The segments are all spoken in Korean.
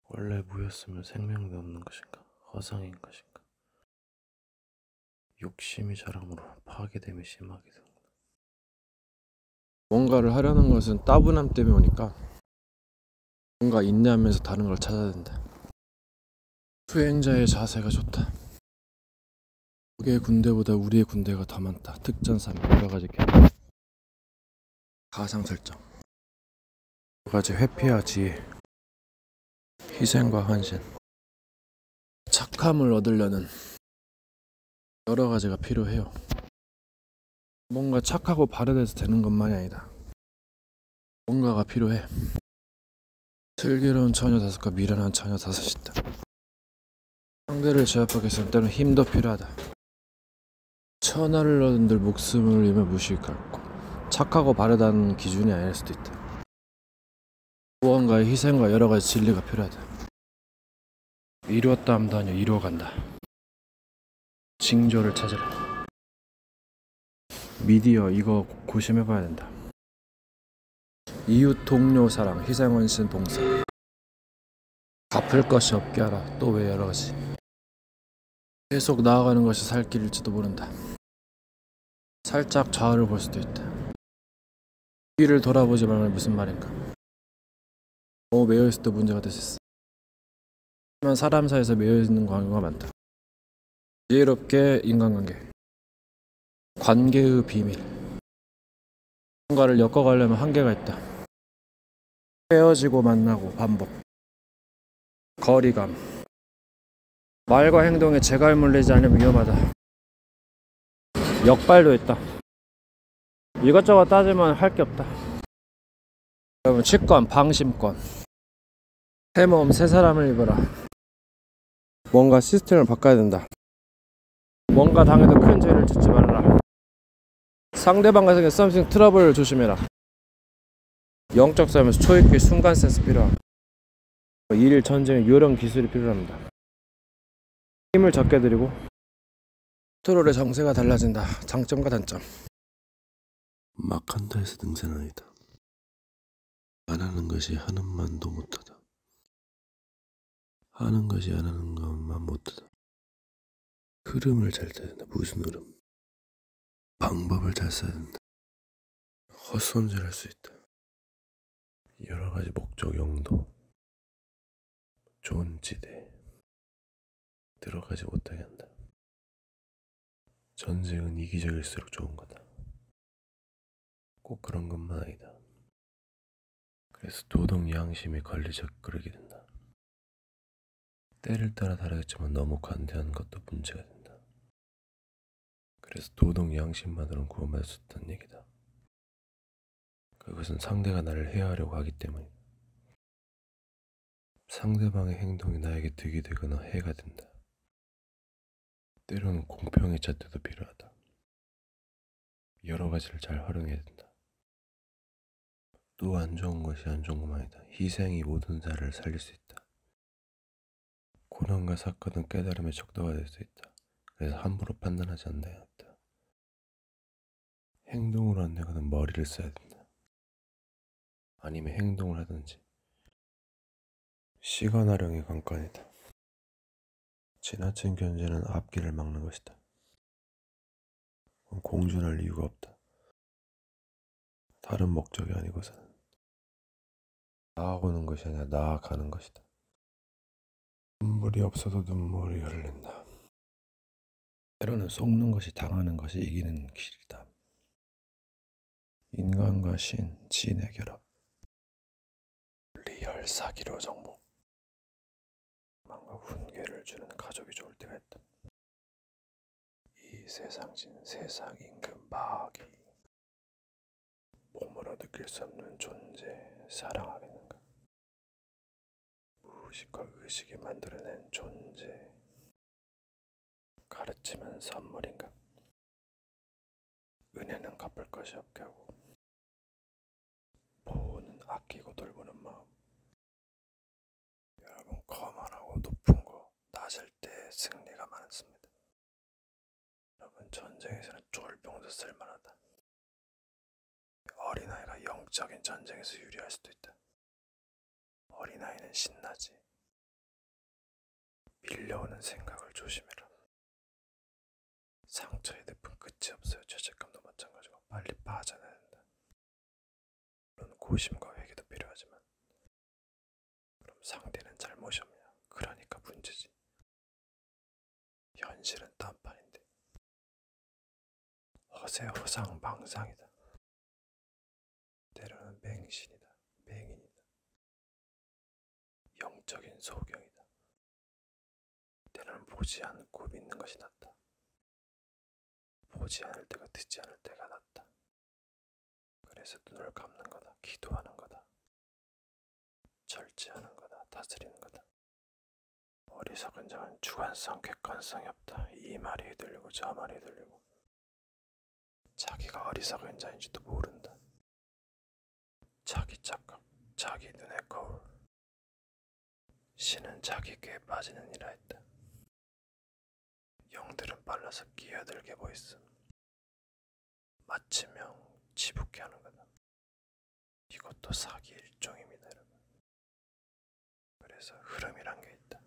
원래 무였으면 생명도 없는 것인가? 허상인 것인가? 욕심이 자랑으로 파괴됨이 심하게 된다. 뭔가를 하려는 것은 따분함 때문에 오니까 뭔가 인내하면서 다른 걸 찾아야 된다. 수행자의 자세가 좋다. 적의 군대보다 우리의 군대가 더 많다. 특전사 여러 가지 개념. 가상 설정. 여러 가지 회피와 지혜. 희생과 헌신. 착함을 얻으려는 여러 가지가 필요해요. 뭔가 착하고 바르돼서 되는 것만이 아니다. 뭔가가 필요해. 슬기로운 처녀 다섯과 미련한 처녀 다섯이 있다. 상대를 제압하기 위해서는 때로는 힘도 필요하다. 천하를 얻은들 목숨을 잃으며 무식이 깎고 착하고 바르다는 기준이 아닐 수도 있다. 무언가의 희생과 여러 가지 진리가 필요하다. 이루었다 함도 아니요 이루어간다. 징조를 찾으라. 미디어 이거 고심해봐야 된다. 이웃 동료 사랑 희생 헌신 봉사. 갚을 것이 없게 하라. 또 왜 여러 가지. 계속 나아가는 것이 살 길일지도 모른다. 살짝 좌우를 볼 수도 있다. 뒤를 돌아보지 말면 무슨 말인가. 너무 매여있을 때 문제가 될 수 있어. 하지만 사람 사이에서 매여있는 경우가 많다. 지혜롭게 인간관계. 관계의 비밀. 뭔가를 엮어가려면 한계가 있다. 헤어지고 만나고 반복. 거리감. 말과 행동에 재갈 물리지 않으면 위험하다. 역발도 있다. 이것저것 따지면 할 게 없다. 여러분 치권, 방심권. 새 몸, 새 사람을 입어라. 뭔가 시스템을 바꿔야 된다. 뭔가 당해도 큰 죄를 짓지 말아라. 상대방과 생긴 썸씽 트러블을 조심해라. 영적 싸움에서 초입기 순간 센스 필요함. 일일 전쟁에 요령 기술이 필요합니다. 힘을 적게 들이고 컨트롤의 정세가 달라진다. 장점과 단점. 막 한다 해서 능사는 아니다. 안 하는 것이 하는 만도 못하다. 하는 것이 안 하는 것만 못하다. 흐름을 잘 타야 된다. 무슨 흐름? 방법을 잘 써야 된다. 헛손질할 수 있다. 여러 가지 목적, 용도, 좋은 지대 들어가지 못하게 한다. 전쟁은 이기적일수록 좋은 거다. 꼭 그런 것만 아니다. 그래서 도덕 양심이 권리적 그러게 된다. 때를 따라 다르겠지만 너무 관대한 것도 문제가 된다. 그래서 도덕 양심만으로는 구원받을 수 없다는 얘기다. 그것은 상대가 나를 해하려고 하기 때문이다. 상대방의 행동이 나에게 득이 되거나 해가 된다. 때로는 공평의 잣대도 필요하다. 여러 가지를 잘 활용해야 된다. 또 안 좋은 것이 안 좋은 것만 아니다. 희생이 모든 자를 살릴 수 있다. 고난과 사건은 깨달음의 척도가 될 수 있다. 그래서 함부로 판단하지 않아야 한다. 행동으로 안 되거든 머리를 써야 된다. 아니면 행동을 하든지. 시간 활용이 관건이다. 지나친 견제는 앞길을 막는 것이다. 공존할 이유가 없다. 다른 목적이 아니고서는 나아오는 것이 아니라 나아가는 것이다. 눈물이 없어도 눈물이 흘린다. 때로는 속는 것이 당하는 것이 이기는 길이다. 인간과 신, 진의 결합. 리얼 사기로 정복. 망과 훈계를 주는 가족이 좋을 때가 있다. 이 세상신, 세상 임금 마귀. 몸으로 느낄 수 없는 존재, 사랑하겠는가. 무의식과 의식이 만들어낸 존재. 가르침은 선물인가. 은혜는 갚을 것이 없게 하고 보호는 아끼고 돌보는 마음. 여러분 거만하고 높은 거 낮을 때 승리가 많습니다. 여러분 전쟁에서는 쫄병도 쓸만하다. 어린아이가 영적인 전쟁에서 유리할 수도 있다. 어린아이는 신나지. 밀려오는 생각을 조심해라. 상처의 늪은 끝이 없어요. 죄책감도 마찬가지고 빨리 빠져나야 한다. 물론 고심과 회개도 필요하지만 그럼 상대는 잘못이 없냐? 그러니까 문제지. 현실은 딴판인데 허세허상망상이다. 때로는 맹신이다. 맹인이다. 영적인 소경이다. 때로는 보지 않고 믿는 것이 낫다. 보지 않을 때가 듣지 않을 때가 낫다. 그래서 눈을 감는 거다. 기도하는 거다. 절제하는 거다. 다스리는 거다. 어리석은 자는 주관성, 객관성이 없다. 이 말이 휘둘리고 저 말이 휘둘리고 자기가 어리석은 자인지도 모른다. 자기 착각, 자기 눈의 거울. 신은 자기 꾀에 빠지는 이라 했다. 영들은 빨라서 끼어들게 보였음. 마치명 치붙게 하는 거다. 이것도 사기의 일종입니다, 여러분. 그래서 흐름이란 게 있다.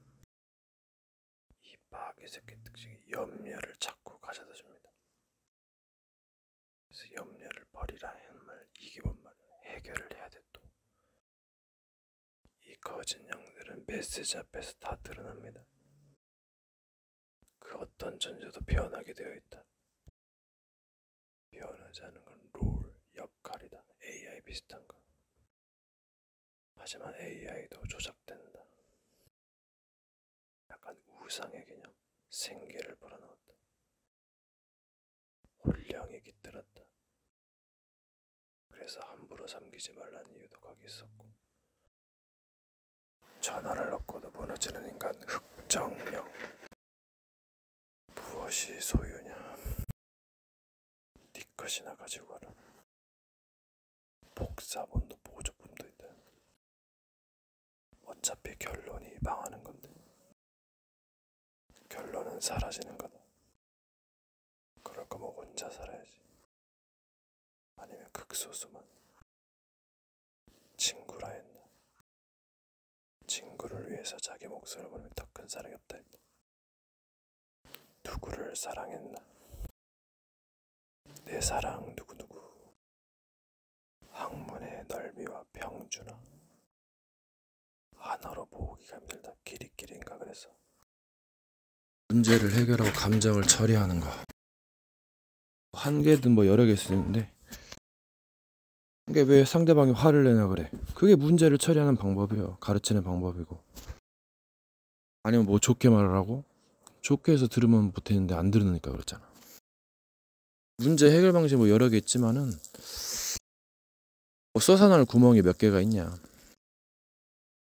이 마귀 새끼 특징이 염려를 자꾸 가져다 줍니다. 그래서 염려를 버리라 하는 말, 이게 뭔 말이야? 해결을 해야 돼 또. 이 거짓 영들은 메시지 앞에서 다 드러납니다. 그 어떤 존재도 변하게 되어 있다. 변하지 않은 건 롤, 역할이다. AI 비슷한 거. 하지만 AI도 조작된다. 약간 우상의 개념, 생계를 불어넣었다. 혼령이 깃들었다. 그래서 함부로 삼기지 말라는 이유도 거기 있었고, 전화를 넣고도 무너지는 인간 흑정령. 무엇이 소유냐? 네 것이나 가지고 가라. 복사본도 보조품도 있다. 어차피 결론이 망하는 건데 결론은 사라지는 거다. 그럴 거면 혼자 살아야지. 아니면 극소수만. 친구라 했나? 친구를 위해서 자기 목숨을 걸면 더 큰 사랑이 없다 했다. 누구를 사랑했나? 내 사랑 누구누구. 학문의 넓이와 평준화. 하나로 보기가 힘들다. 끼리끼리인가 그래서. 문제를 해결하고 감정을 처리하는 거. 한 개든 뭐 여러 개 쓰는데 이게 왜 상대방이 화를 내나 그래. 그게 문제를 처리하는 방법이에요. 가르치는 방법이고. 아니면 뭐 좋게 말을 하고 좋게 해서 들으면 못했는데 안 들으니까 그렇잖아. 문제 해결 방식 뭐 여러 개 있지만은 뭐 쏘사날 구멍이 몇 개가 있냐.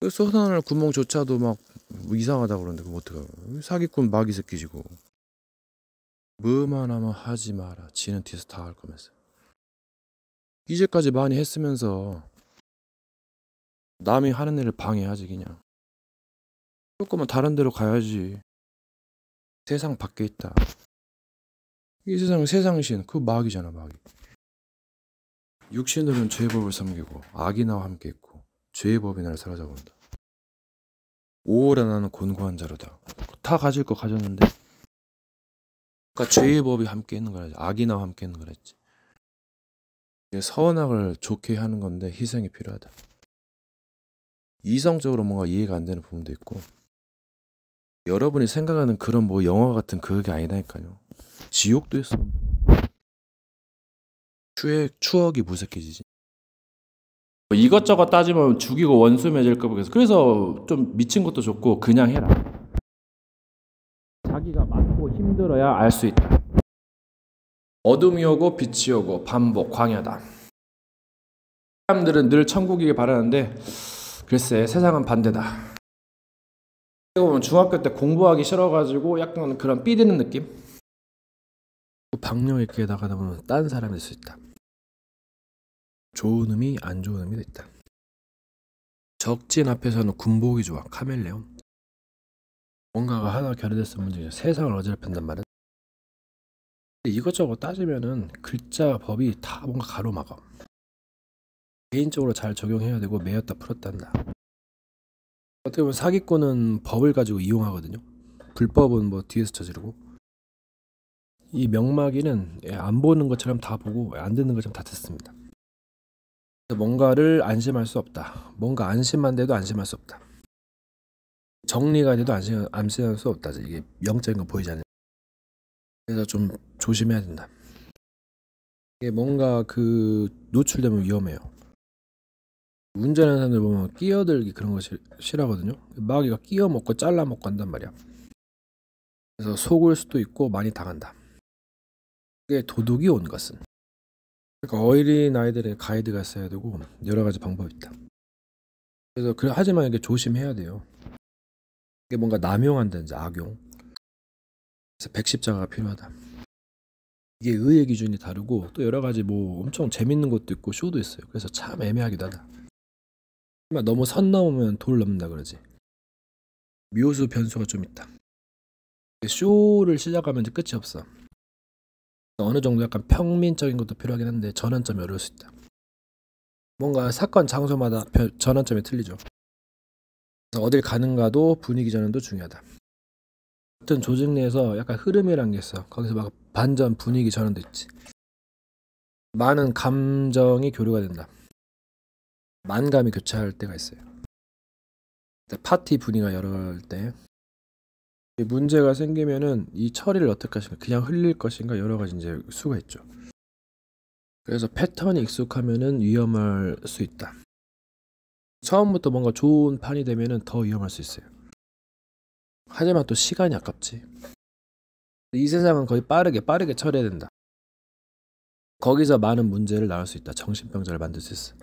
그 쏘사날 구멍조차도 막 뭐 이상하다 그러는데 그거 어떡하고. 사기꾼 마귀 새끼지고. 뭐만 하면 하지 마라. 지는 뒤에서 다 할 거면서. 이제까지 많이 했으면서 남이 하는 일을 방해하지 그냥. 조금만 다른 데로 가야지. 세상 밖에 있다. 이 세상은 세상신, 그 마귀잖아 마귀. 육신으로는 죄의 법을 섬기고 악이 나와 함께 있고 죄의 법이 나를 사로잡는다. 오호라 나는 곤고한 자로다. 다 가질 거 가졌는데 그러니까 죄의 법이 함께 있는 거라. 악이 나와 함께 있는 거랬지. 선악을 좋게 하는 건데 희생이 필요하다. 이성적으로 뭔가 이해가 안 되는 부분도 있고 여러분이 생각하는 그런 뭐 영화 같은 그게 아니다니까요. 지옥도 있어. 추억이 무색해지지. 이것저것 따지면 죽이고 원수 맺을 거 보겠어. 그래서 좀 미친 것도 좋고 그냥 해라. 자기가 맞고 힘들어야 알 수 있다. 어둠이 오고 빛이 오고 반복 광야다. 사람들은 늘 천국이길 바라는데 글쎄 세상은 반대다. 보면 중학교 때 공부하기 싫어가지고 약간 그런 삐드는 느낌? 박력 있게 나가다 보면 딴 사람이 될 수 있다. 좋은 의미, 안 좋은 의미도 있다. 적진 앞에서는 군복이 좋아. 카멜레온. 뭔가가 하나 결여됐으면 문제죠. 세상을 어지럽힌단 말은. 이것저것 따지면은 글자, 법이 다 뭔가 가로막아. 개인적으로 잘 적용해야 되고 매였다 풀었다 한다. 어떻게 보면 사기꾼은 법을 가지고 이용하거든요. 불법은 뭐 뒤에서 저지르고. 이 명마기는 안 보는 것처럼 다 보고 안 듣는 것처럼 다 듣습니다. 뭔가를 안심할 수 없다. 뭔가 안심만 돼도 안심할 수 없다. 정리가 돼도 안심할 수 없다. 이게 영적인 거 보이지 않는. 그래서 좀 조심해야 된다. 이게 뭔가 노출되면 위험해요. 운전하는 사람들 보면 끼어들기 그런 거 싫어하거든요. 마귀가 끼어 먹고 잘라 먹고 한단 말이야. 그래서 속을 수도 있고 많이 당한다. 이게 도둑이 온 것은. 그러니까 어린 아이들의 가이드가 있어야 되고 여러 가지 방법이 있다. 그래서 하지만 이게 조심해야 돼요. 이게 뭔가 남용한다든지 악용. 그래서 백십자가가 필요하다. 이게 의의 기준이 다르고 또 여러 가지 뭐 엄청 재밌는 것도 있고 쇼도 있어요. 그래서 참 애매하기도 하다. 하지만 너무 선 넘으면 돌 넘는다 그러지. 묘수 변수가 좀 있다. 쇼를 시작하면 이제 끝이 없어. 어느 정도 약간 평민적인 것도 필요하긴 한데 전환점이 어려울 수 있다. 뭔가 사건 장소마다 전환점이 틀리죠. 그래서 어딜 가는가도 분위기 전환도 중요하다. 어떤 조직 내에서 약간 흐름이란 게 있어. 거기서 막 반전 분위기 전환도 있지. 많은 감정이 교류가 된다. 만감이 교차할 때가 있어요. 파티 분위기가 여러 때 문제가 생기면은 이 처리를 어떻게 하실까? 그냥 흘릴 것인가? 여러 가지 이제 수가 있죠. 그래서 패턴이 익숙하면은 위험할 수 있다. 처음부터 뭔가 좋은 판이 되면은 더 위험할 수 있어요. 하지만 또 시간이 아깝지. 이 세상은 거의 빠르게 처리해야 된다. 거기서 많은 문제를 낳을 수 있다. 정신병자를 만들 수 있어.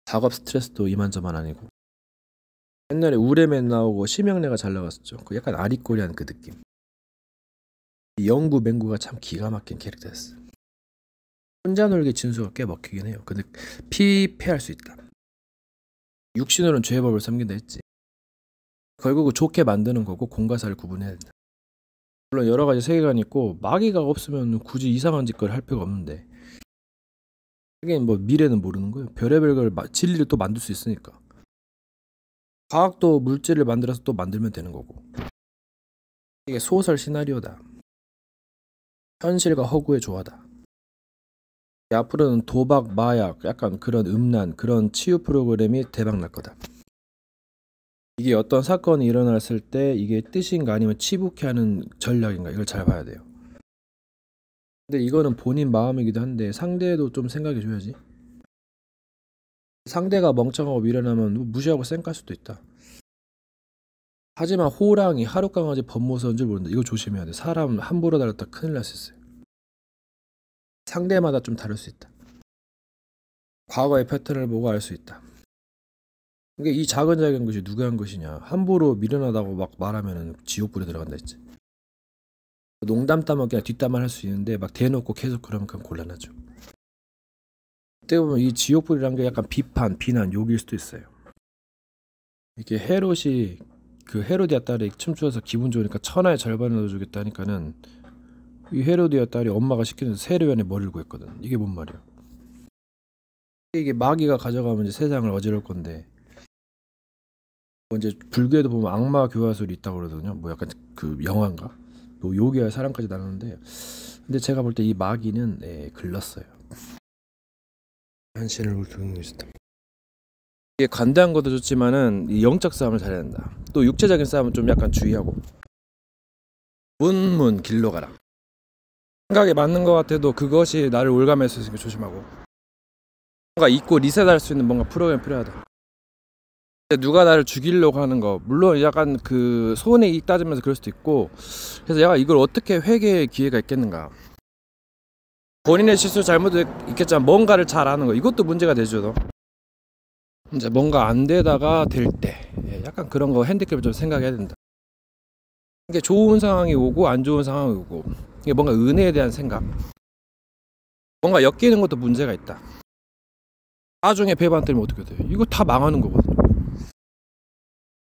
작업 스트레스도 이만저만 아니고. 옛날에 우레맨 나오고 심형래가 잘 나갔었죠. 그 약간 아리꼬리한 그 느낌. 영구 맹구가 참 기가 막힌 캐릭터였어. 혼자 놀기 진수가 꽤 먹히긴 해요. 근데 피폐할 수 있다. 육신으로는 죄법을 섬긴다 했지. 결국은 좋게 만드는 거고 공과 사를 구분해야 된다. 물론 여러 가지 세계관이 있고 마귀가 없으면 굳이 이상한 짓거리를 할 필요가 없는데 하긴 뭐 미래는 모르는 거예요. 별의별 걸 진리를 또 만들 수 있으니까. 과학도 물질을 만들어서 또 만들면 되는 거고. 이게 소설 시나리오다. 현실과 허구의 조화다. 앞으로는 도박, 마약, 약간 그런 음란, 그런 치유 프로그램이 대박 날 거다. 이게 어떤 사건이 일어났을 때 이게 뜻인가 아니면 치부케 하는 전략인가 이걸 잘 봐야 돼요. 근데 이거는 본인 마음이기도 한데 상대도 좀 생각해 줘야지. 상대가 멍청하고 미련하면 무시하고 쌩깔 수도 있다. 하지만 호랑이, 하룻강아지 법무서인 줄 모른다. 이거 조심해야 돼. 사람 함부로 다뤘다 큰일 날 수 있어요. 상대마다 좀 다를 수 있다. 과거의 패턴을 보고 알 수 있다. 이게 이 작은 것이 누가 한 것이냐. 함부로 미련하다고 막 말하면 지옥불에 들어간다 했지. 농담 따먹기나 뒷담화를 할 수 있는데 막 대놓고 계속 그러면 그건 곤란하죠. 그때 보면 이 지옥불이란 게 약간 비판, 비난, 욕일 수도 있어요. 이게 헤롯이 그 헤로디아 딸이 춤추어서 기분 좋으니까 천하의 절반을 넣어주겠다니까는 이 헤로디아 딸이 엄마가 시키는 세례원의 머리를 구했거든. 이게 뭔 말이야? 이게 마귀가 가져가면 이제 세상을 어지러울 건데 뭐 이제 불교에도 보면 악마 교화술이 있다고 그러거든요. 뭐 약간 그 영화인가? 또 욕이야 사람까지 나누는데 근데 제가 볼 때 이 마귀는 글렀어요. 한신을 울퉁이고 있었다. 이게 관대한 것도 좋지만은 이 영적 싸움을 잘해야 된다. 또 육체적인 싸움은 좀 약간 주의하고 문문 길로 가라. 생각이 맞는 것 같아도 그것이 나를 올가맬 수 있으니까 조심하고 뭔가 잊고 리셋할 수 있는 뭔가 프로그램이 필요하다. 누가 나를 죽이려고 하는 거 물론 약간 그 손해 이익 따지면서 그럴 수도 있고 그래서 내가 이걸 어떻게 회개의 기회가 있겠는가. 본인의 실수 잘못도 있겠지만 뭔가를 잘 아는 거 이것도 문제가 되죠. 이제 뭔가 안 되다가 될 때 약간 그런 거 핸디캡을 좀 생각해야 된다. 이게 좋은 상황이 오고 안 좋은 상황이 오고 이게 뭔가 은혜에 대한 생각 뭔가 엮이는 것도 문제가 있다. 나중에 배반 때리면 어떻게 돼요? 이거 다 망하는 거거든요.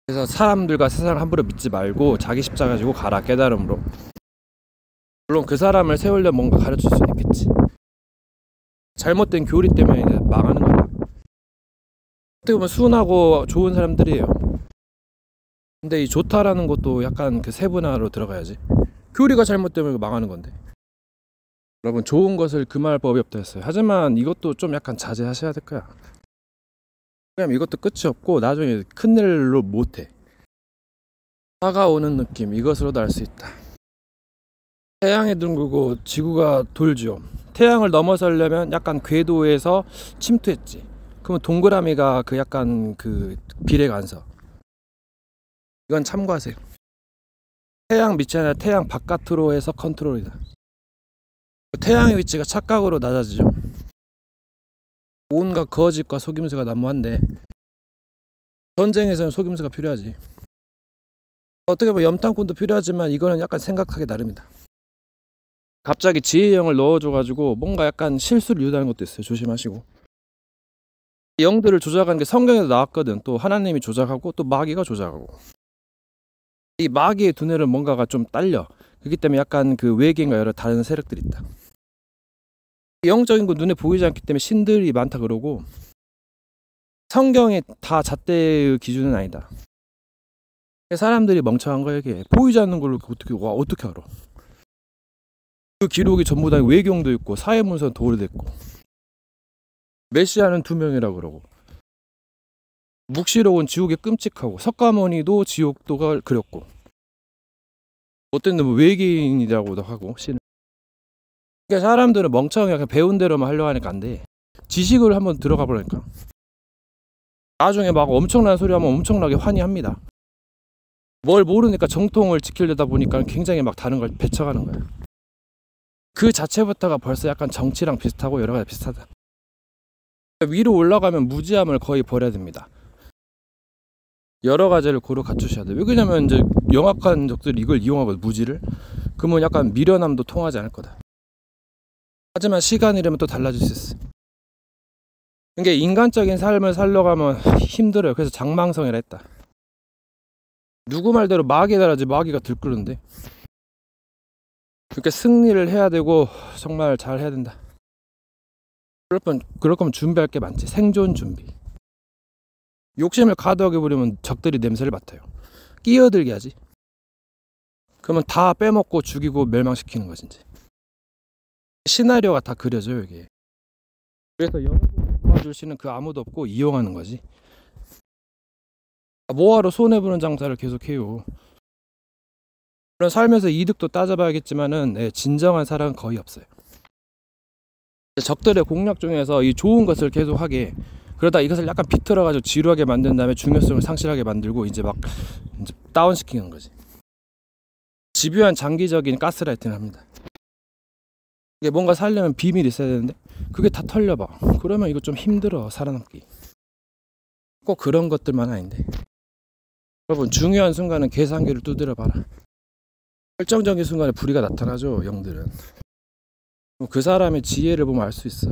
그래서 사람들과 세상을 함부로 믿지 말고 자기 십자가 지고 가라 깨달음으로. 물론 그 사람을 세우려 뭔가 가르칠 수는 있겠지. 잘못된 교리 때문에 이제 망하는 거야. 어떻게 보면 순하고 좋은 사람들이에요. 근데 이 좋다라는 것도 약간 그 세분화로 들어가야지. 교리가 잘못되면 망하는 건데. 여러분, 좋은 것을 금할 법이 없다 했어요. 하지만 이것도 좀 약간 자제하셔야 될 거야. 왜냐면 이것도 끝이 없고 나중에 큰일로 못해. 다가오는 느낌, 이것으로도 알 수 있다. 태양이 둥글고 지구가 돌죠. 태양을 넘어서려면 약간 궤도에서 침투했지. 그러면 동그라미가 그 약간 그 비례가 안 서. 이건 참고하세요. 태양 밑이 아니라 태양 바깥으로 해서 컨트롤이다. 태양의 위치가 착각으로 낮아지죠. 온갖 거짓과 속임수가 난무한데 전쟁에서는 속임수가 필요하지. 어떻게 보면 염탐꾼도 필요하지만 이거는 약간 생각하기 나름이다. 갑자기 지혜형을 넣어줘가지고 뭔가 약간 실수를 유도하는 것도 있어요. 조심하시고. 영들을 조작하는 게 성경에도 나왔거든. 또 하나님이 조작하고 또 마귀가 조작하고. 이 마귀의 두뇌를 뭔가가 좀 딸려. 그렇기 때문에 약간 그 외계인과 여러 다른 세력들이 있다. 영적인 거 눈에 보이지 않기 때문에 신들이 많다 그러고, 성경이 다 잣대의 기준은 아니다. 사람들이 멍청한 거야. 이게 보이지 않는 걸 어떻게 알아? 그 기록이 전부 다 외경도 있고 사회문서는 도래도 있고, 메시아는 2명이라고 그러고, 묵시록은 지옥에 끔찍하고, 석가모니도 지옥도가 그렸고, 어떤 놈은 외계인이라고도 하고. 그러니까 사람들은 멍청하게 그냥 배운 대로만 하려고 하니까 안 돼. 지식을 한번 들어가 보라니까. 나중에 막 엄청난 소리 하면 엄청나게 환희합니다. 뭘 모르니까 정통을 지키려다 보니까 굉장히 막 다른 걸 배쳐가는 거야. 그 자체부터가 벌써 약간 정치랑 비슷하고 여러 가지 비슷하다. 위로 올라가면 무지함을 거의 버려야 됩니다. 여러 가지를 고루 갖추셔야 돼요. 왜냐면 이제 영악한 적들이 이걸 이용하거든, 무지를. 그러면 약간 미련함도 통하지 않을 거다. 하지만 시간이라면 또 달라질 수 있어. 그러니까 인간적인 삶을 살려가면 힘들어요. 그래서 장망성이라 했다. 누구 말대로 마귀다라지 마귀가 들끓는데. 그러니까 승리를 해야 되고 정말 잘 해야 된다. 그럴 거면 준비할 게 많지. 생존 준비. 욕심을 과도하게 부리면 적들이 냄새를 맡아요. 끼어들게 하지. 그러면 다 빼먹고 죽이고 멸망시키는 거지 이제. 시나리오가 다 그려져요 이게. 그래서 여러분을 도와줄 수 있는 그 아무도 없고 이용하는 거지. 뭐하러 손해보는 장사를 계속해요. 물론 살면서 이득도 따져봐야겠지만은 진정한 사랑은 거의 없어요. 적들의 공략 중에서 이 좋은 것을 계속하게, 그러다 이것을 약간 비틀어가지고 지루하게 만든 다음에 중요성을 상실하게 만들고 이제 다운시키는 거지. 집요한 장기적인 가스라이팅을 합니다. 이게 뭔가 살려면 비밀이 있어야 되는데 그게 다 털려봐. 그러면 이거 좀 힘들어, 살아남기. 꼭 그런 것들만 아닌데. 여러분, 중요한 순간은 계산기를 두드려 봐라. 결정적인 순간에 불의가 나타나죠, 영들은. 그 사람의 지혜를 보면 알 수 있어.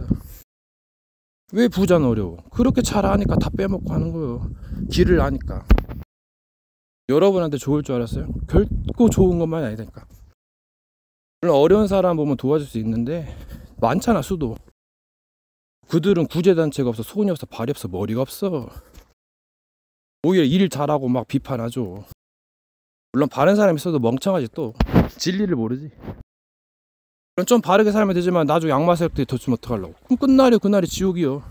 왜 부자는 어려워? 그렇게 잘 아니까 다 빼먹고 하는 거예요. 길을 아니까. 여러분한테 좋을 줄 알았어요? 결코 좋은 것만이 아니니까. 물론 어려운 사람 보면 도와줄 수 있는데 많잖아, 수도. 그들은 구제단체가 없어, 손이 없어, 발이 없어, 머리가 없어. 오히려 일 잘하고 막 비판하죠. 물론 바른 사람이 있어도 멍청하지. 또 진리를 모르지. 그럼 좀 바르게 살면 되지만 나중에 악마 세력들이 덮치면 어떡하려고. 그럼 끝날이 그날이 지옥이요.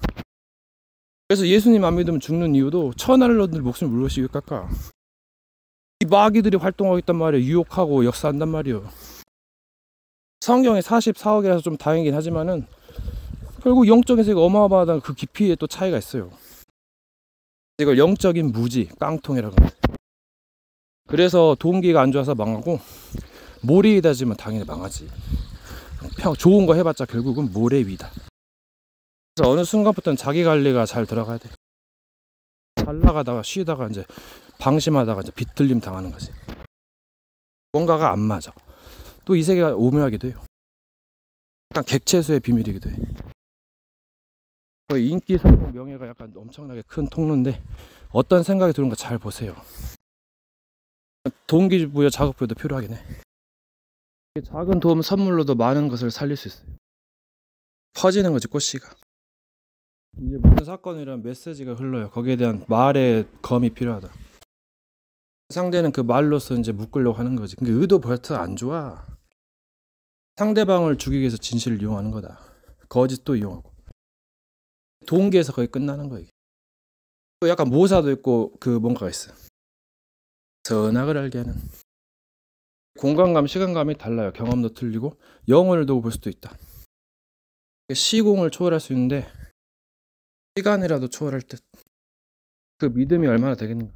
그래서 예수님 안 믿으면 죽는 이유도 천하를 얻는 목숨을 물것이 왜 깎아. 이 마귀들이 활동하고 있단 말이에요. 유혹하고 역사한단 말이에요. 성경에 44억이라서 좀 다행이긴 하지만은 결국 영적인 세계가 어마어마하다는 그 깊이에 또 차이가 있어요. 이걸 영적인 무지, 깡통이라고 합니다. 그래서 동기가 안 좋아서 망하고, 모래 위다 지면 당연히 망하지. 좋은 거 해봤자 결국은 모래 위다. 그래서 어느 순간부터는 자기 관리가 잘 들어가야 돼. 잘 나가다가 쉬다가 이제 방심하다가 이제 비틀림 당하는 거지. 뭔가가 안 맞아. 또 이 세계가 오묘하기도 해요. 약간 객체수의 비밀이기도 해. 인기, 성공, 명예가 약간 엄청나게 큰 통로인데 어떤 생각이 드는가 잘 보세요. 동기부여, 자극부여도 필요하긴 해. 작은 도움 선물로도 많은 것을 살릴 수 있어요. 퍼지는 거지, 꽃씨가. 이제 모든 사건이란 메시지가 흘러요. 거기에 대한 말의 검이 필요하다. 상대는 그 말로써 이제 묶으려고 하는 거지. 근데 의도 별로 안 좋아. 상대방을 죽이기 위해서 진실을 이용하는 거다. 거짓도 이용하고. 동기에서 거의 끝나는 거야 이게. 또 약간 모사도 있고 그 뭔가가 있어. 선악을 알게 하는. 공간감, 시간감이 달라요. 경험도 틀리고 영혼을 두고 볼 수도 있다. 시공을 초월할 수 있는데 시간이라도 초월할 듯. 그 믿음이 얼마나 되겠는가.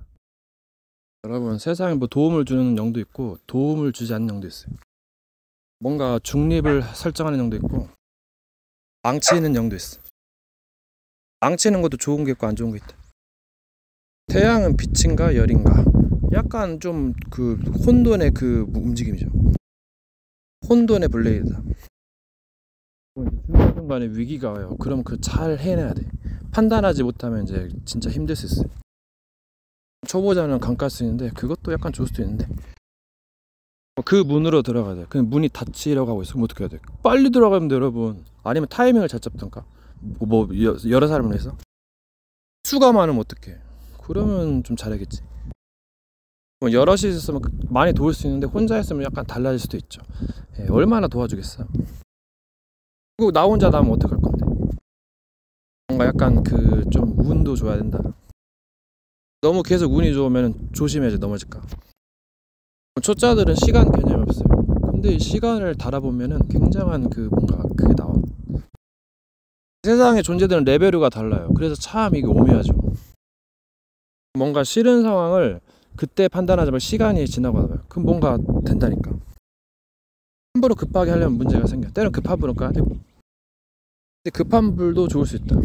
여러분, 세상에 뭐 도움을 주는 영도 있고 도움을 주지 않는 영도 있어요. 뭔가 중립을 설정하는 영도 있고 망치는 영도 있어. 망치는 것도 좋은 게 있고 안 좋은 게 있다. 태양은 빛인가 열인가? 약간 좀 그 혼돈의 그 움직임이죠. 혼돈의 블레이드다. 중간중간에 위기가 와요. 그럼 그 잘 해내야 돼. 판단하지 못하면 이제 진짜 힘들 수 있어요. 초보자는 강가 쓰는데 그것도 약간 좋을 수도 있는데 그 문으로 들어가야 돼. 그 문이 닫히려고 하고 있으면 어떻게 해야 돼? 빨리 들어가면 돼 여러분. 아니면 타이밍을 잘 잡던가. 뭐 여러 사람을 해서 수가 많으면 어떡해. 그러면 좀 잘하겠지. 뭐 여럿이 있으면 많이 도울 수 있는데 혼자 했으면 약간 달라질 수도 있죠. 예, 얼마나 도와주겠어. 그리고 나 혼자 나면 어떡할 건데. 뭔가 약간 그 좀 운도 줘야 된다. 너무 계속 운이 좋으면 조심해야지 넘어질까. 초짜들은 시간 개념이 없어요. 근데 이 시간을 달아보면은 굉장한 그 뭔가 그게 나와. 세상에 존재되는 레벨류가 달라요. 그래서 참 이게 오묘하죠. 뭔가 싫은 상황을 그때 판단하지 말고 시간이 지나고 나면 그럼 뭔가 된다니까. 함부로 급하게 하려면 문제가 생겨. 때론 급한 불은 꺼야 되고. 근데 급한 불도 좋을 수 있다.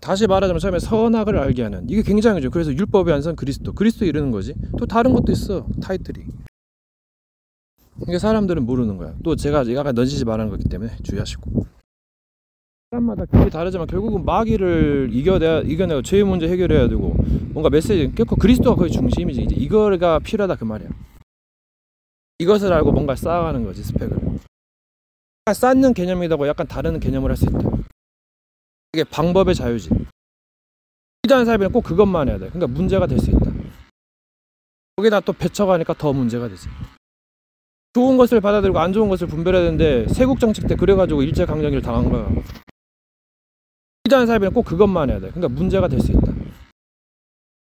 다시 말하자면 처음에 선악을 알게 하는 이게 굉장히 좋죠. 그래서 율법의 안선 그리스도 이르는 거지. 또 다른 것도 있어 타이틀이. 이게 사람들은 모르는 거야. 또 제가 약간 넌지시 말하는 거기 때문에 주의하시고. 사람마다 길이 다르지만 결국은 마귀를 이겨내고 죄의 문제 해결해야 되고 뭔가 메시지 결코 그리스도가 거의 중심이지. 이제 이거가 필요하다 그 말이야. 이것을 알고 뭔가 쌓아가는 거지 스펙을. 쌓는 개념이라고 약간 다른 개념을 할 수 있다. 이게 방법의 자유지. 이단 사입에는 꼭 그것만 해야 돼. 그러니까 문제가 될 수 있다. 거기다 또 배쳐가니까 더 문제가 되지. 좋은 것을 받아들이고 안 좋은 것을 분별해야 되는데 세국정책 때 그래가지고 일제강점기를 당한 거야. 이단 사입에는 꼭 그것만 해야 돼. 그러니까 문제가 될 수 있다.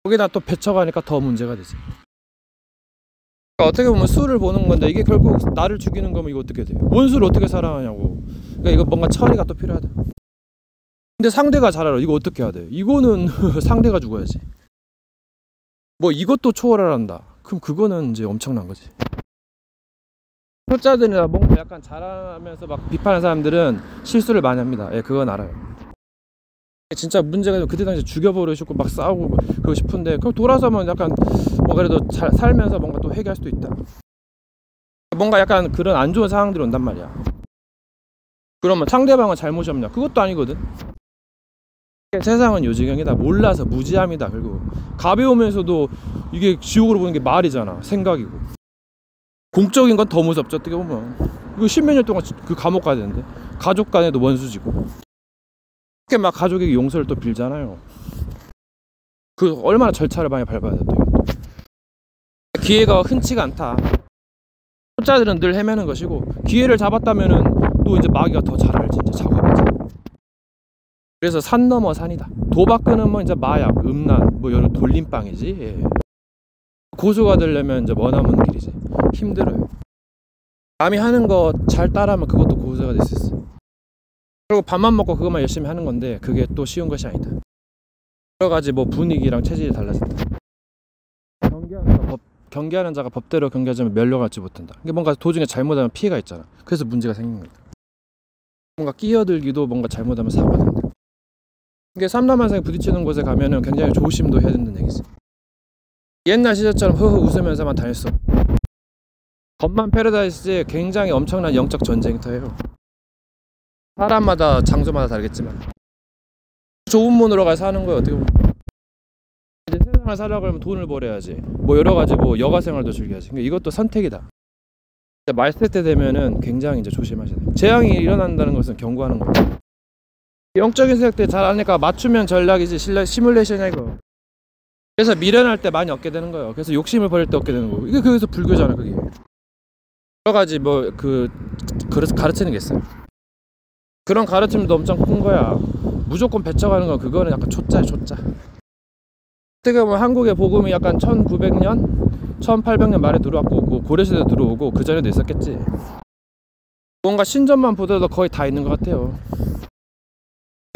거기다 또 배쳐가니까 더 문제가 되지. 그러니까 어떻게 보면 수를 보는 건데 이게 결국 나를 죽이는 거면 이거 어떻게 돼? 원수를 어떻게 사랑하냐고. 그러니까 이거 뭔가 처리가 또 필요하다. 근데 상대가 잘 알아. 이거 어떻게 해야 돼? 이거는 상대가 죽어야지. 뭐 이것도 초월하란다. 그럼 그거는 이제 엄청난 거지. 초짜들이나 뭔가 약간 잘하면서 막 비판하는 사람들은 실수를 많이 합니다. 예, 그건 알아요. 진짜 문제가 그때 당시에 죽여버리고 싶고 막 싸우고 그러고 싶은데 그럼 돌아서면 약간 뭐 그래도 잘 살면서 뭔가 또 회개할 수도 있다. 뭔가 약간 그런 안 좋은 상황들이 온단 말이야. 그러면 상대방은 잘못이 없냐? 그것도 아니거든. 세상은 요지경이다. 몰라서 무지함이다. 그리고 가벼우면서도 이게 지옥으로 보는 게 말이잖아. 생각이고. 공적인 건 더 무섭죠. 어떻게 보면 이거 십몇 년 동안 그 감옥 가야 되는데 가족 간에도 원수지고 그렇게 막 가족에게 용서를 또 빌잖아요. 그 얼마나 절차를 많이 밟아야 돼. 또 기회가 흔치가 않다. 초짜들은 늘 헤매는 것이고 기회를 잡았다면은 또 이제 마귀가 더 잘 알지. 이제 작업하지. 그래서 산 넘어 산이다. 도박 끊으면 이제 마약, 음란, 뭐 여러 돌림방이지. 예. 고수가 되려면 이제 머나먼 길이지. 힘들어요. 남이 하는 거 잘 따라하면 그것도 고수가 될 수 있어. 그리고 밥만 먹고 그것만 열심히 하는 건데 그게 또 쉬운 것이 아니다. 여러 가지 뭐 분위기랑 체질이 달라진다. 경계하는 자가 법대로 경계하자면 멸령하지 못한다. 이게 뭔가 도중에 잘못하면 피해가 있잖아. 그래서 문제가 생긴 거다. 뭔가 끼어들기도 뭔가 잘못하면 사고가 된다. 이게 삼라만상에 부딪히는 곳에 가면은 굉장히 조심도 해야 된다는 얘기지. 옛날 시절처럼 허허 웃으면서만 다닐 수 없어. 겉만 패러다이스에 굉장히 엄청난 영적 전쟁터예요. 사람마다 장소마다 다르겠지만 좋은 문으로 가서 사는 거예요. 어떻게 보면 이제 세상을 살려고 하면 돈을 벌어야지. 뭐 여러 가지 뭐 여가 생활도 즐겨야지. 그러니까 이것도 선택이다. 말세 때 되면은 굉장히 이제 조심하셔야 돼요. 재앙이 일어난다는 것은 경고하는 거예요. 영적인 세력 때 잘 아니까 맞추면 전략이지 시뮬레이션이야 이거. 그래서 미련할 때 많이 얻게 되는 거예요. 그래서 욕심을 버릴 때 얻게 되는 거고. 이게 그래서 불교잖아. 그게 여러 가지 뭐 그래서 가르치는 게 있어요. 그런 가르침도 엄청 큰 거야. 무조건 배척하는 건 그거는 약간 초짜야, 초짜. 어떻게 보면 한국의 복음이 약간 1900년 1800년 말에 들어왔고 고려시대에 들어오고 그 전에도 있었겠지. 뭔가 신전만 보더라도 거의 다 있는 것 같아요.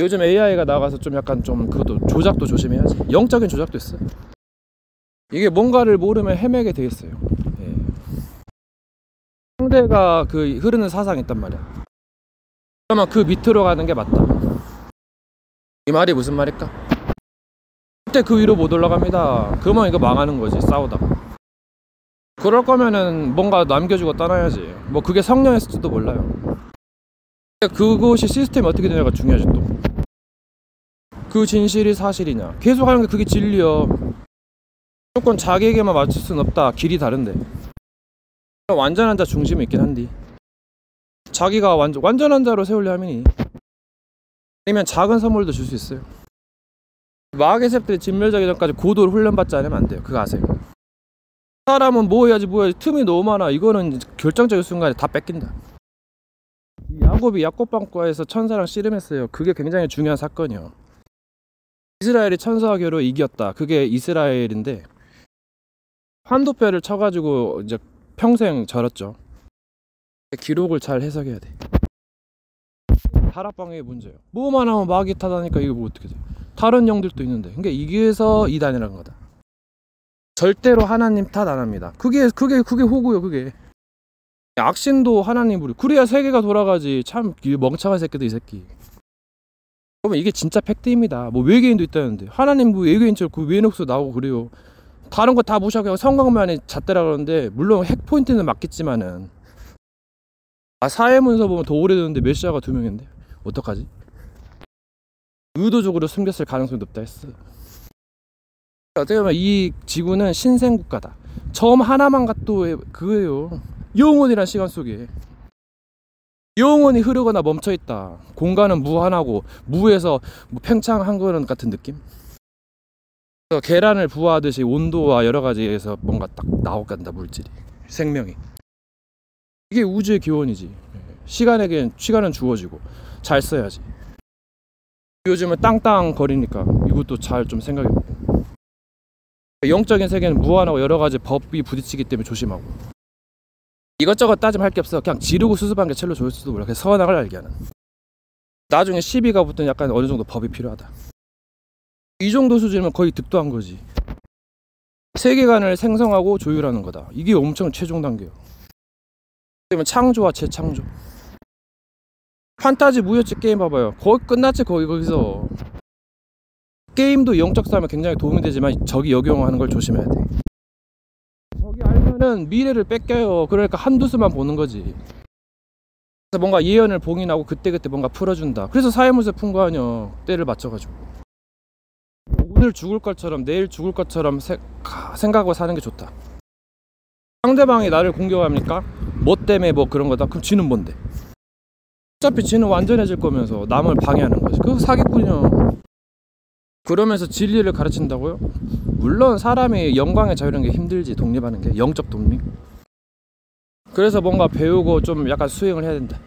요즘 AI가 나가서 좀 약간 좀 그것도 조작도 조심해야지. 영적인 조작도 있어. 이게 뭔가를 모르면 헤매게 돼 있어요. 예. 상대가 그 흐르는 사상이 있단 말이야. 그러면 그 밑으로 가는 게 맞다. 이 말이 무슨 말일까? 그때 그 위로 못 올라갑니다. 그러면 이거 망하는 거지, 싸우다가. 그럴 거면은 뭔가 남겨주고 떠나야지. 뭐 그게 성령했을지도 몰라요. 그것이 시스템이 어떻게 되냐가 중요하지 또. 그 진실이 사실이냐. 계속 하는 게 그게 진리야. 무조건 자기에게만 맞출 순 없다. 길이 다른데. 완전한 자 중심이 있긴 한디. 자기가 완전한 자로 세우려 하면이 아니면 작은 선물도 줄 수 있어요. 마귀의 셉들이 진멸자기 전까지 고도를 훈련받지 않으면 안 돼요. 그거 아세요? 사람은 뭐 해야지 틈이 너무 많아. 이거는 결정적인 순간에 다 뺏긴다. 야곱이 야곱방과에서 천사랑 씨름했어요. 그게 굉장히 중요한 사건이요. 이스라엘이 천사교로 이겼다. 그게 이스라엘인데 환도뼈를 쳐가지고 이제 평생 절었죠. 기록을 잘 해석해야 돼. 다락방의 문제예요. 뭐만 하면 마귀 탓하니까 이거 뭐 어떻게 돼? 다른 영들도 있는데. 그러니까 이게서 이단이라는 거다. 절대로 하나님 탓 안 합니다. 그게 호구요. 그게 악신도 하나님 부르. 그래야 세계가 돌아가지. 참 멍청한 새끼들 이 새끼. 그러면 이게 진짜 팩트입니다. 뭐 외계인도 있다는데 하나님 뭐 외계인처럼 그 외녹수 나오고 그래요. 다른 거 다 무시하고 성광만이 잣대라 그러는데 물론 핵 포인트는 맞겠지만은 사회문서 보면 더 오래됐는데 메시아가 2명인데 어떡하지? 의도적으로 숨겼을 가능성이 높다 했어. 어떻게 보면 이 지구는 신생국가다. 점 하나만 갖도 그거예요. 영원이란 시간 속에 영원히 흐르거나 멈춰있다. 공간은 무한하고 무에서 뭐 팽창한 거는 같은 느낌? 계란을 부화하듯이 온도와 여러 가지에서 뭔가 딱 나오간다. 물질이, 생명이. 이게 우주의 기원이지. 시간은 주어지고 잘 써야지. 요즘은 땅땅 거리니까 이것도 잘 좀 생각해보고. 영적인 세계는 무한하고 여러 가지 법이 부딪히기 때문에 조심하고. 이것저것 따지면 할 게 없어. 그냥 지르고 수습한 게 첼로 좋을지도 몰라. 그냥 서원학을 알게 하는. 나중에 시비가 붙든 약간 어느 정도 법이 필요하다. 이 정도 수준이면 거의 득도한 거지. 세계관을 생성하고 조율하는 거다. 이게 엄청 최종 단계예요. 그러면 창조와 재창조. 판타지 무협지 게임 봐봐요. 거의 끝났지. 거기서 게임도 영적 싸움에 굉장히 도움이 되지만 저기 역용하는 걸 조심해야 돼. 저기 알면은 미래를 뺏겨요. 그러니까 한두 수만 보는 거지. 그래서 뭔가 예언을 봉인하고 그때그때 뭔가 풀어준다. 그래서 사회문서 푼 거 아니야. 때를 맞춰가지고. 오늘 죽을 것처럼 내일 죽을 것처럼 생각하고 사는 게 좋다. 상대방이 나를 공격합니까? 뭐 때문에 뭐 그런 거다. 그럼 지는 뭔데? 어차피 지는 완전해질 거면서 남을 방해하는 거지. 그거 사기꾼이야. 그러면서 진리를 가르친다고요? 물론 사람이 영광의 자유라는 게 힘들지. 독립하는 게 영적 독립. 그래서 뭔가 배우고 좀 약간 수행을 해야 된다.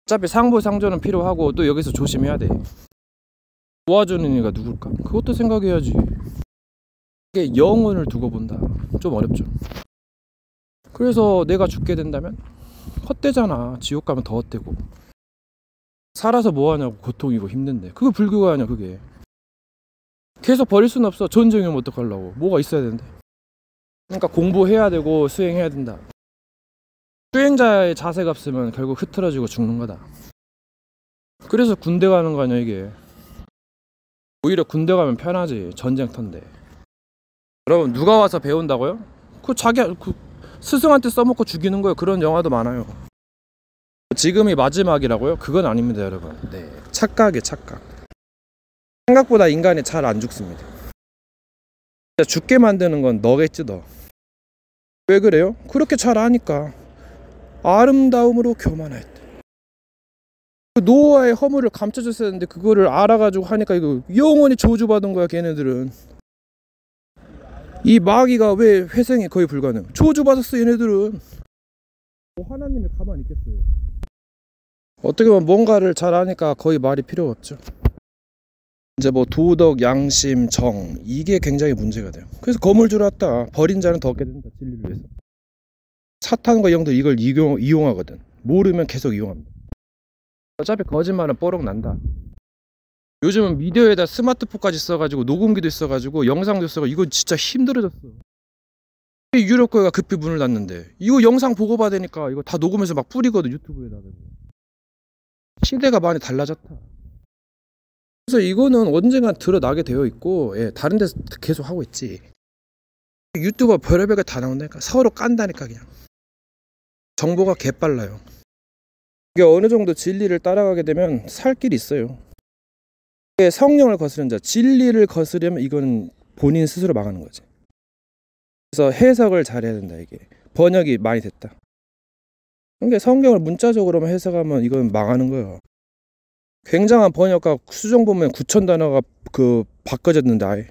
어차피 상부상조는 필요하고 또 여기서 조심해야 돼. 도와주는 이가 누굴까? 그것도 생각해야지. 이게 영혼을 두고 본다. 좀 어렵죠. 그래서 내가 죽게 된다면 헛되잖아. 지옥 가면 더 헛되고. 살아서 뭐하냐고. 고통이고 힘든데. 그거 불교가 아니야. 그게 계속 버릴 수는 없어. 전쟁이면 어떡하려고. 뭐가 있어야 되는데. 그러니까 공부해야 되고 수행해야 된다. 수행자의 자세가 없으면 결국 흐트러지고 죽는 거다. 그래서 군대 가는 거 아니야 이게. 오히려 군대 가면 편하지. 전쟁터인데. 여러분 누가 와서 배운다고요? 자기 스승한테 써먹고 죽이는 거예요. 그런 영화도 많아요. 지금이 마지막이라고요? 그건 아닙니다 여러분. 네, 착각이에요. 착각. 생각보다 인간이 잘 안 죽습니다. 죽게 만드는 건 너겠지 너. 왜 그래요? 그렇게 잘 아니까. 아름다움으로 교만하였다. 노아의 허물을 감춰줬어야 했는데 그거를 알아가지고 하니까 이거 영원히 저주받은 거야 걔네들은. 이 마귀가 왜 회생이 거의 불가능? 저주받았어 얘네들은. 하나님이 가만히 있겠어요? 어떻게 보면 뭔가를 잘 아니까 거의 말이 필요가 없죠. 이제 뭐 도덕, 양심, 정, 이게 굉장히 문제가 돼요. 그래서 검을 주었다. 버린 자는 더 얻게 된다. 진리를 위해서. 사탄과 영들 이걸 이용하거든. 모르면 계속 이용합니다. 어차피 거짓말은 뽀록 난다. 요즘은 미디어에다 스마트폰까지 써가지고 녹음기도 있어가지고 영상도 써가지고 이건 진짜 힘들어졌어. 유럽 거가 급히 문을 닫는데 이거 영상 보고 받으니까 이거 다 녹음해서 막 뿌리거든 유튜브에다가. 시대가 많이 달라졌다. 그래서 이거는 언젠간 드러나게 되어 있고, 예, 다른 데서 계속 하고 있지. 유튜버 별의별 게 다 나온다니까. 서로 깐다니까 그냥. 정보가 개빨라요. 이게 어느 정도 진리를 따라가게 되면 살 길이 있어요. 성령을 거스른 자, 진리를 거스르면 이거는 본인 스스로 망하는 거지. 그래서 해석을 잘해야 된다. 이게 번역이 많이 됐다. 그러니까 성경을 문자적으로만 해석하면 이건 망하는 거예요. 굉장한 번역가 수정 보면 9,000단어가 바꿔졌는데 아예.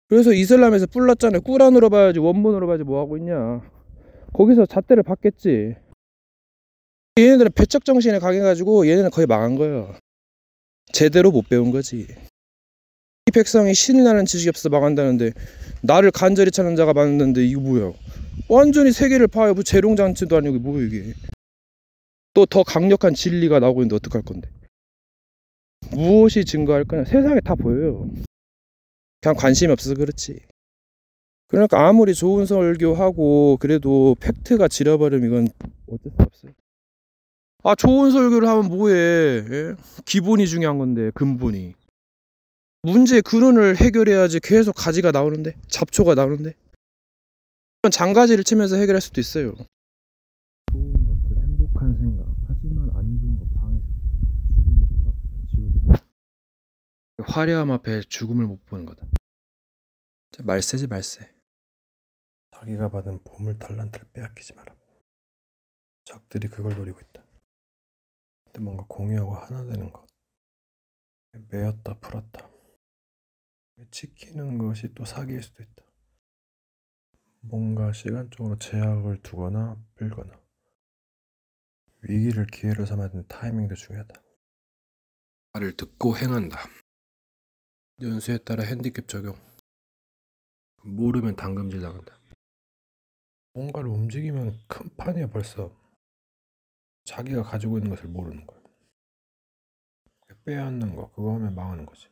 그래서 이슬람에서 뿔났잖아요. 꾸란으로 봐야지 원문으로 봐야지 뭐 하고 있냐. 거기서 잣대를 받겠지. 얘네들은 배척 정신에 강해가지고 얘네는 거의 망한 거예요. 제대로 못 배운 거지. 이 백성이 신이라는 지식이 없어서 망한다는데 나를 간절히 찾는 자가 많은데 이거 뭐야. 완전히 세계를 파요. 뭐 재롱잔치도 아니고 뭐야 이게. 또 더 강력한 진리가 나오고 있는데 어떡할 건데. 무엇이 증거할 거냐. 세상에 다 보여요. 그냥 관심이 없어서 그렇지. 그러니까 아무리 좋은 설교하고 그래도 팩트가 지려버리면 이건 어쩔 수 없어요. 아, 좋은 설교를 하면 뭐해. 예? 기본이 중요한 건데, 근본이. 문제의 근원을 해결해야지. 계속 가지가 나오는데, 잡초가 나오는데. 장가지를 치면서 해결할 수도 있어요. 좋은 것들, 행복한 생각. 하지만 안 좋은 거 방해서 죽음이 지우고. 화려함 앞에 죽음을 못 보는 거다. 말세지 말세. 자기가 받은 보물 달란트를 빼앗기지 마라. 적들이 그걸 노리고 있다. 근데 뭔가 공유하고 하나 되는 것. 매였다 풀었다. 지키는 것이 또 사기일 수도 있다. 뭔가 시간적으로 제약을 두거나 끌거나 위기를 기회로 삼아야 되는 타이밍도 중요하다. 말을 듣고 행한다. 연수에 따라 핸디캡 적용. 모르면 당금질 나간다. 뭔가를 움직이면 큰 판이야 벌써. 자기가 가지고 있는 것을 모르는 거야. 빼앗는 거 그거 하면 망하는 거지.